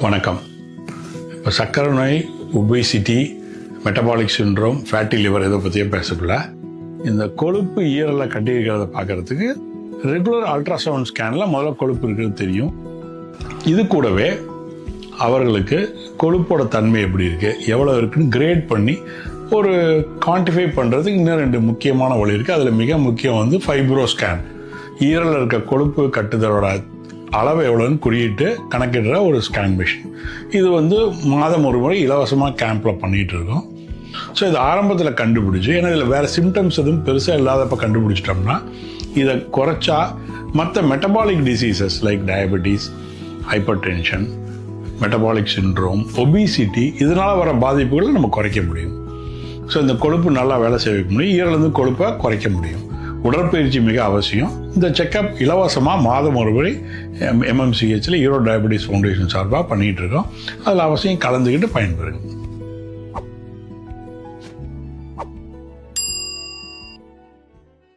வணக்கம். இப்போ சர்க்கரை நோய், obesity, metabolic syndrome, fatty liver இதை பற்றியே பேசக்குள்ள இந்த கொழுப்பு ஈரலை கட்டியிருக்கிறத பார்க்கறதுக்கு ரெகுலர் அல்ட்ராசவுண்ட் ஸ்கேனில் முதல்ல கொழுப்பு இருக்கிறது தெரியும். இது கூடவே அவர்களுக்கு கொழுப்போட தன்மை எப்படி இருக்குது, எவ்வளோ இருக்குன்னு கிரேட் பண்ணி ஒரு குவான்டிஃபை பண்ணுறதுக்கு இன்னும் 2 முக்கியமான வழி இருக்குது. அதில் மிக முக்கியம் ஃபைப்ரோ ஸ்கேன். ஈரலில் இருக்க கொழுப்பு கட்டுதலோட அளவு எவ்வளோன்னு குறியிட்டு கணக்கிடுற ஒரு ஸ்கேன் மிஷின். இது மாதம் ஒரு முறை இலவசமாக கேம்பில் பண்ணிகிட்டு இருக்கோம். ஸோ இது ஆரம்பத்தில் கண்டுபிடிச்சி, ஏன்னா இதில் வேறு சிம்டம்ஸ் எதுவும் பெருசாக இல்லாதப்போ கண்டுபிடிச்சிட்டோம்னா இதை குறைச்சா மற்ற metabolic diseases like diabetes, hyper tension, metabolic syndrome, obesity இதனால் வர பாதிப்புகளை நம்ம குறைக்க முடியும். ஸோ இந்த கொழுப்பு நல்லா வேலை செய்ய வைக்க முடியும், ஈரலேருந்து கொழுப்பை குறைக்க முடியும். உடற்பயிற்சி மிக அவசியம். இந்த செக்கப் இலவசமாக மாதம் ஒரு முறை MMCHல ஈரோடு டயபெட்டிஸ் ஃபவுண்டேஷன் சார்பாக பண்ணிகிட்டு இருக்கோம். அதில் அவசியம் கலந்துக்கிட்டு பயன்பெறுங்க.